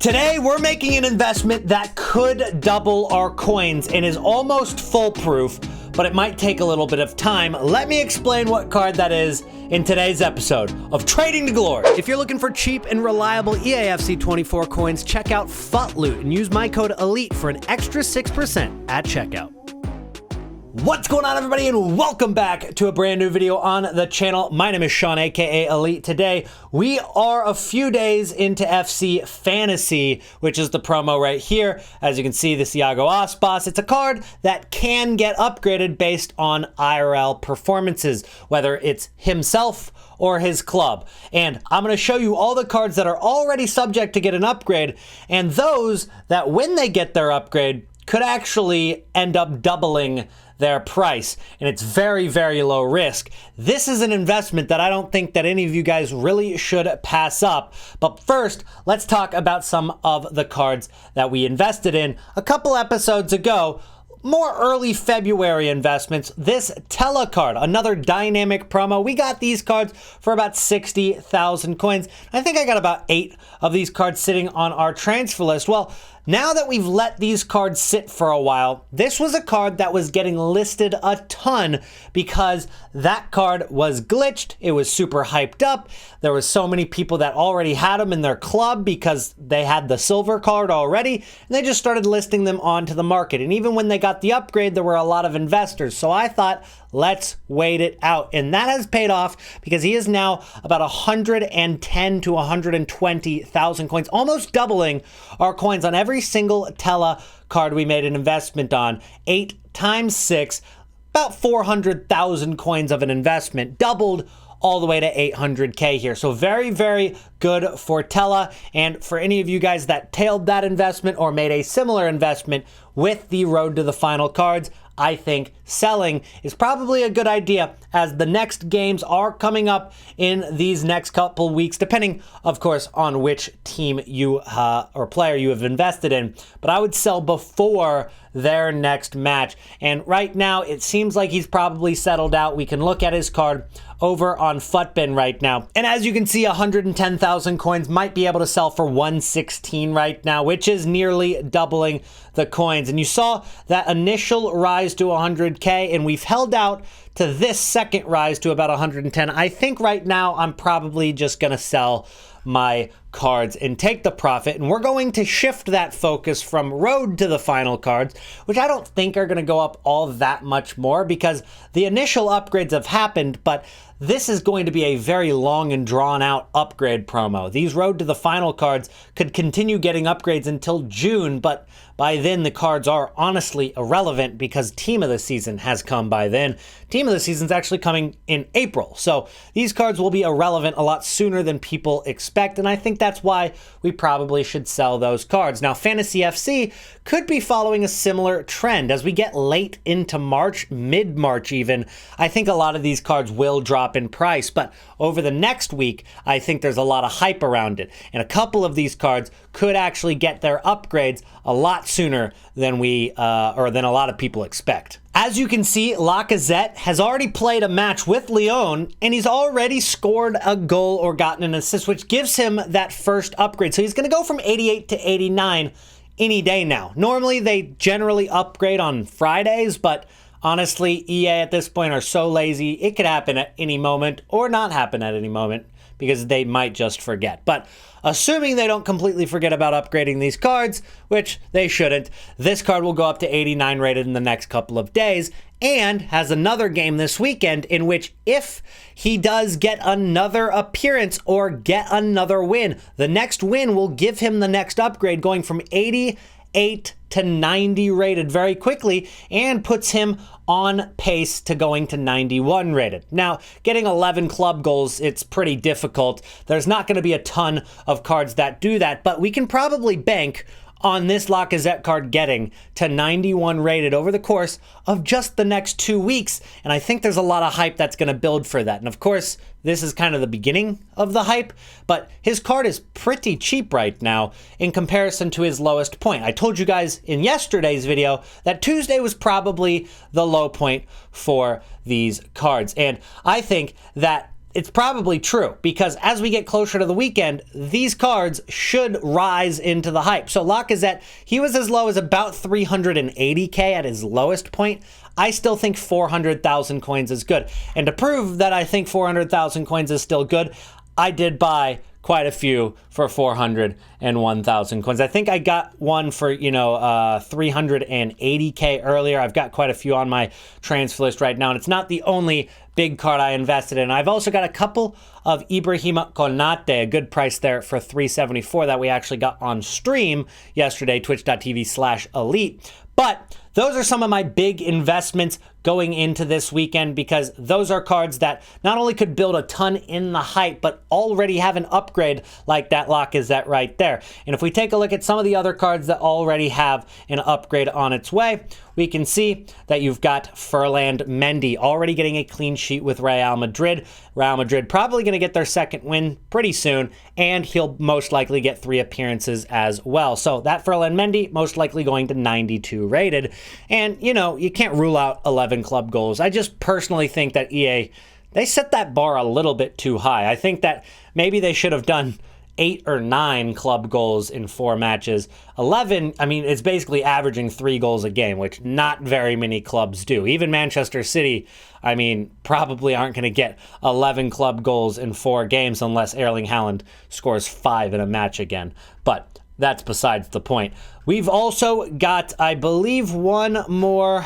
Today, we're making an investment that could double our coins and is almost foolproof, but it might take a little bit of time. Let me explain what card that is in today's episode of Trading to Glory. If you're looking for cheap and reliable EAFC 24 coins, check out FUTLOOT and use my code ELITE for an extra 6% at checkout. What's going on, everybody, and welcome back to a brand new video on the channel. My name is Sean, aka Elite. Today, we are a few days into FC Fantasy, which is the promo right here. As you can see, this Iago Aspas, it's a card that can get upgraded based on IRL performances, whether it's himself or his club. And I'm going to show you all the cards that are already subject to get an upgrade, and those that, when they get their upgrade, could actually end up doubling their price, and it's very, very low risk. This is an investment that I don't think that any of you guys really should pass up. But first, let's talk about some of the cards that we invested in a couple episodes ago. More early February investments. This Tele card, another dynamic promo. We got these cards for about 60,000 coins. I think I got about 8 of these cards sitting on our transfer list. Well, now that we've let these cards sit for a while, this was a card that was getting listed a ton because that card was glitched. It was super hyped up. There was so many people that already had them in their club because they had the silver card already, and they just started listing them onto the market. And even when they got the upgrade, there were a lot of investors. So I thought, let's wait it out. And that has paid off because he is now about 110 to 120,000 coins, almost doubling our coins on every single Tele card we made an investment on. 8 times 6, about 400,000 coins of an investment, doubled all the way to 800K here. So very, very good for Tele. And for any of you guys that tailed that investment or made a similar investment with the Road to the Final cards, I think selling is probably a good idea, as the next games are coming up in these next couple weeks, depending, of course, on which team you or player you have invested in. But I would sell before their next match. And right now, it seems like he's probably settled out. We can look at his card over on Futbin right now. And as you can see, 110,000 coins might be able to sell for 116 right now, which is nearly doubling the coins. And you saw that initial rise to 100K, and we've held out to this second rise to about 110. I think right now I'm probably just going to sell my cards and take the profit, and we're going to shift that focus from Road to the Final cards, which I don't think are going to go up all that much more because the initial upgrades have happened, but this is going to be a very long and drawn out upgrade promo. These Road to the Final cards could continue getting upgrades until June, but by then the cards are honestly irrelevant because Team of the Season has come by then. Team of the Season is actually coming in April, so these cards will be irrelevant a lot sooner than people expect, and I think that's why we probably should sell those cards. Now, Fantasy FC could be following a similar trend. As we get late into March, mid-March even, I think a lot of these cards will drop in price, but over the next week, I think there's a lot of hype around it, and a couple of these cards could actually get their upgrades a lot sooner than than a lot of people expect. As you can see, Lacazette has already played a match with Lyon, and he's already scored a goal or gotten an assist, which gives him that first upgrade. So he's going to go from 88 to 89 any day now. Normally, they generally upgrade on Fridays, but honestly, EA at this point are so lazy, it could happen at any moment or not happen at any moment because they might just forget. But assuming they don't completely forget about upgrading these cards, which they shouldn't, this card will go up to 89 rated in the next couple of days, and has another game this weekend in which if he does get another appearance or get another win, the next win will give him the next upgrade, going from 88 to 90 rated very quickly, and puts him on pace to going to 91 rated. Now, getting 11 club goals, it's pretty difficult. There's not going to be a ton of cards that do that, but we can probably bank on this Lacazette card getting to 91 rated over the course of just the next 2 weeks. And I think there's a lot of hype that's going to build for that. And of course, this is kind of the beginning of the hype, but his card is pretty cheap right now in comparison to his lowest point. I told you guys in yesterday's video that Tuesday was probably the low point for these cards. And I think that it's probably true, because as we get closer to the weekend, these cards should rise into the hype. So Lacazette, he was as low as about 380K at his lowest point. I still think 400,000 coins is good. And to prove that I think 400,000 coins is still good, I did buy quite a few for 401,000 coins. I think I got one for, 380K earlier. I've got quite a few on my transfer list right now, and it's not the only big card I invested in. I've also got a couple of Ibrahima Konate, a good price there for 374 that we actually got on stream yesterday, twitch.tv/elite. But those are some of my big investments going into this weekend, because those are cards that not only could build a ton in the hype, but already have an upgrade like that Lacazette right there. And if we take a look at some of the other cards that already have an upgrade on its way, we can see that you've got Ferland Mendy already getting a clean sheet with Real Madrid. Real Madrid probably going to get their second win pretty soon, and he'll most likely get 3 appearances as well. So that Ferland Mendy most likely going to 92 rated. And, you can't rule out 11 club goals. I just personally think that EA, they set that bar a little bit too high. I think that maybe they should have done 8 or 9 club goals in 4 matches. 11, it's basically averaging 3 goals a game, which not very many clubs do. Even Manchester City, probably aren't going to get 11 club goals in 4 games unless Erling Haaland scores 5 in a match again. But that's besides the point. We've also got, I believe, one more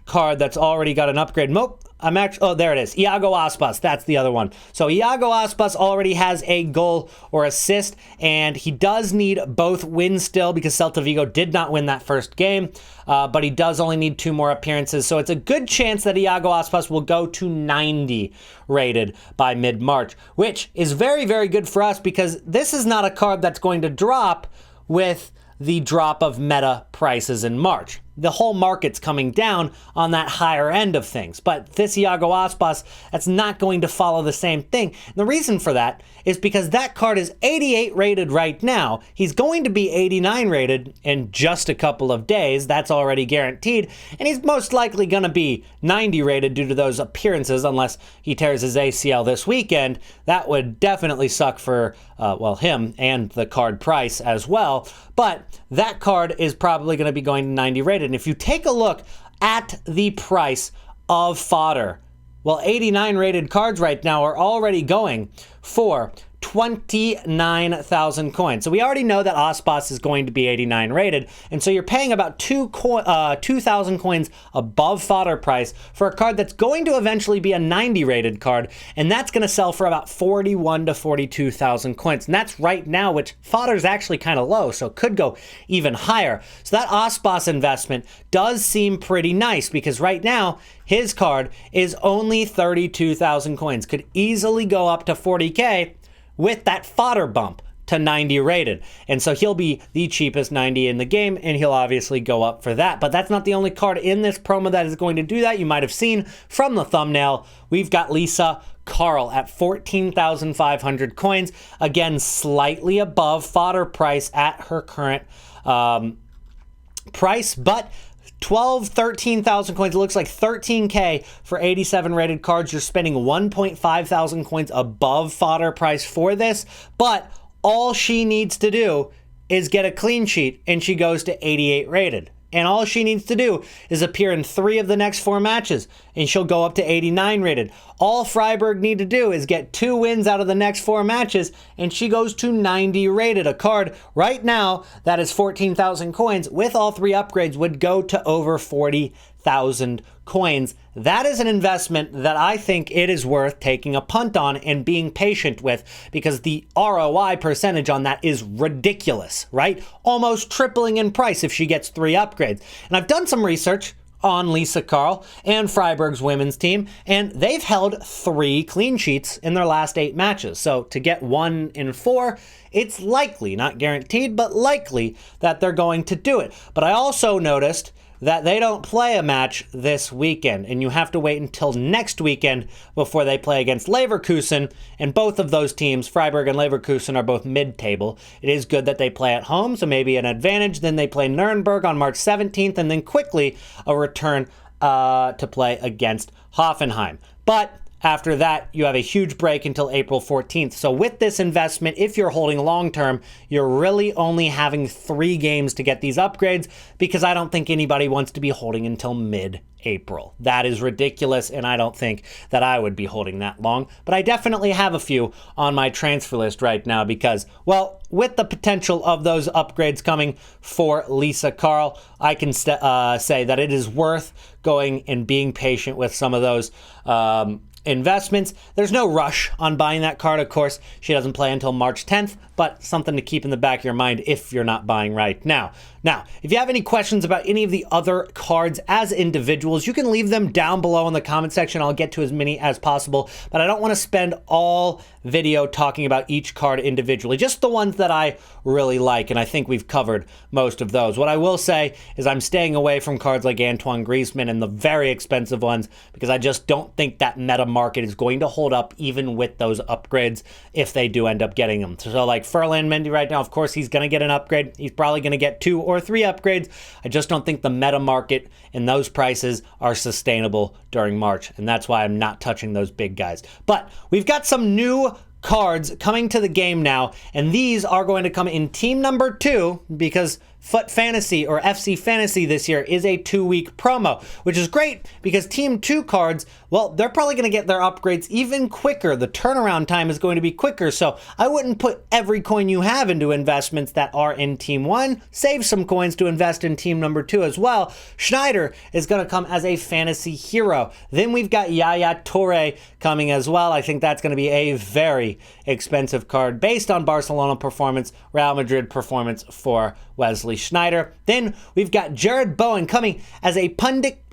card that's already got an upgrade. There it is. Iago Aspas, that's the other one. So Iago Aspas already has a goal or assist, and he does need both wins still, because Celta Vigo did not win that first game, but he does only need 2 more appearances. So it's a good chance that Iago Aspas will go to 90 rated by mid-March, which is very, very good for us, because this is not a card that's going to drop with the drop of meta prices in March. The whole market's coming down on that higher end of things. But this Iago Aspas, that's not going to follow the same thing. And the reason for that is because that card is 88 rated right now. He's going to be 89 rated in just a couple of days. That's already guaranteed. And he's most likely going to be 90 rated due to those appearances, unless he tears his ACL this weekend. That would definitely suck for, him and the card price as well. But that card is probably going to be going to 90 rated. And if you take a look at the price of fodder, 89 rated cards right now are already going for 29,000 coins. So we already know that Aspas is going to be 89 rated, and so you're paying about 2,000 coins above fodder price for a card that's going to eventually be a 90 rated card, and that's going to sell for about 41 to 42,000 coins. And that's right now, which fodder is actually kind of low, so it could go even higher. So that Aspas investment does seem pretty nice, because right now his card is only 32,000 coins, could easily go up to 40K with that fodder bump to 90 rated. And so he'll be the cheapest 90 in the game, and he'll obviously go up for that. But that's not the only card in this promo that is going to do that. You might have seen from the thumbnail, we've got Lisa Carl at 14,500 coins. Again, slightly above fodder price at her current price, but 13,000 coins. It looks like 13K for 87 rated cards. You're spending 1.5 thousand coins above fodder price for this, but all she needs to do is get a clean sheet, and she goes to 88 rated. And all she needs to do is appear in 3 of the next 4 matches, and she'll go up to 89 rated. All Freiburg need to do is get 2 wins out of the next 4 matches, and she goes to 90 rated. A card right now that is 14,000 coins with all 3 upgrades would go to over 40,000 coins. That is an investment that I think it is worth taking a punt on and being patient with, because the ROI percentage on that is ridiculous, right? Almost tripling in price if she gets 3 upgrades. And I've done some research on Lisa Carl and Freiburg's women's team, and they've held 3 clean sheets in their last 8 matches. So to get 1 in 4, it's likely, not guaranteed, but likely that they're going to do it. But I also noticed that they don't play a match this weekend, and you have to wait until next weekend before they play against Leverkusen, and both of those teams, Freiburg and Leverkusen, are both mid-table. It is good that they play at home, so maybe an advantage. Then they play Nuremberg on March 17th, and then quickly a return to play against Hoffenheim. But after that, you have a huge break until April 14th. So with this investment, if you're holding long-term, you're really only having 3 games to get these upgrades, because I don't think anybody wants to be holding until mid-April. That is ridiculous, and I don't think that I would be holding that long. But I definitely have a few on my transfer list right now because, well, with the potential of those upgrades coming for Lisa Carl, I can say that it is worth going and being patient with some of those investments. There's no rush on buying that card, of course. She doesn't play until March 10th, but something to keep in the back of your mind if you're not buying right now. Now, if you have any questions about any of the other cards as individuals, you can leave them down below in the comment section. I'll get to as many as possible, but I don't want to spend all video talking about each card individually, just the ones that I really like, and I think we've covered most of those. What I will say is I'm staying away from cards like Antoine Griezmann and the very expensive ones, because I just don't think that meta market is going to hold up even with those upgrades if they do end up getting them. So like Ferland Mendy right now, of course, he's going to get an upgrade. He's probably going to get 2 or 3 upgrades. I just don't think the meta market and those prices are sustainable during March, and that's why I'm not touching those big guys. But we've got some new cards coming to the game now, and these are going to come in team number 2 because FUT Fantasy or FC Fantasy this year is a 2-week promo, which is great because Team 2 cards, well, they're probably going to get their upgrades even quicker. The turnaround time is going to be quicker, so I wouldn't put every coin you have into investments that are in Team 1. Save some coins to invest in Team number 2 as well. Schneider is going to come as a fantasy hero. Then we've got Yaya Toure coming as well. I think that's going to be a very expensive card based on Barcelona performance, Real Madrid performance for Wesley Schneider. Then we've got Jared Bowen coming as a pundit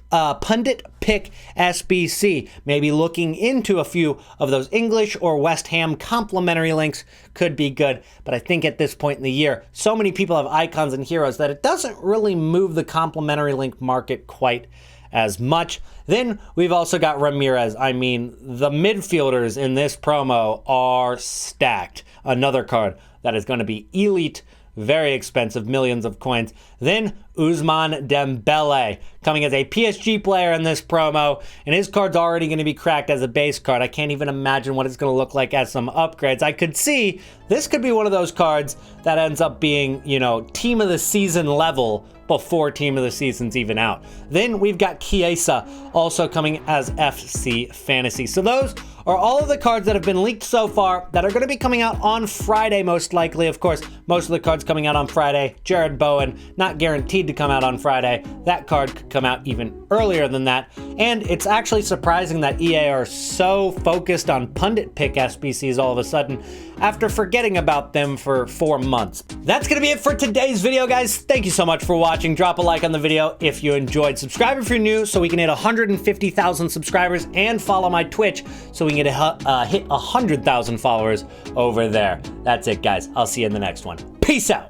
pick SBC. Maybe looking into a few of those English or West Ham complimentary links could be good. But I think at this point in the year, so many people have icons and heroes that it doesn't really move the complimentary link market quite as much. Then we've also got Ramirez. I mean, the midfielders in this promo are stacked. Another card that is going to be elite, very expensive, millions of coins. Then Ousmane Dembele coming as a PSG player in this promo, and his card's already going to be cracked as a base card. I can't even imagine what it's going to look like as some upgrades. I could see this could be one of those cards that ends up being, you know, team of the season level before team of the season's even out. Then we've got Chiesa also coming as FC Fantasy. So those are all of the cards that have been leaked so far that are going to be coming out on Friday, most likely. Of course, most of the cards coming out on Friday. Jared Bowen, not guaranteed to come out on Friday. That card could come out even earlier than that. And it's actually surprising that EA are so focused on pundit pick SBCs all of a sudden after forgetting about them for 4 months. That's going to be it for today's video, guys. Thank you so much for watching. Drop a like on the video if you enjoyed. Subscribe if you're new so we can hit 150,000 subscribers, and follow my Twitch so we can hit 100,000 followers over there. That's it, guys. I'll see you in the next one. Peace out.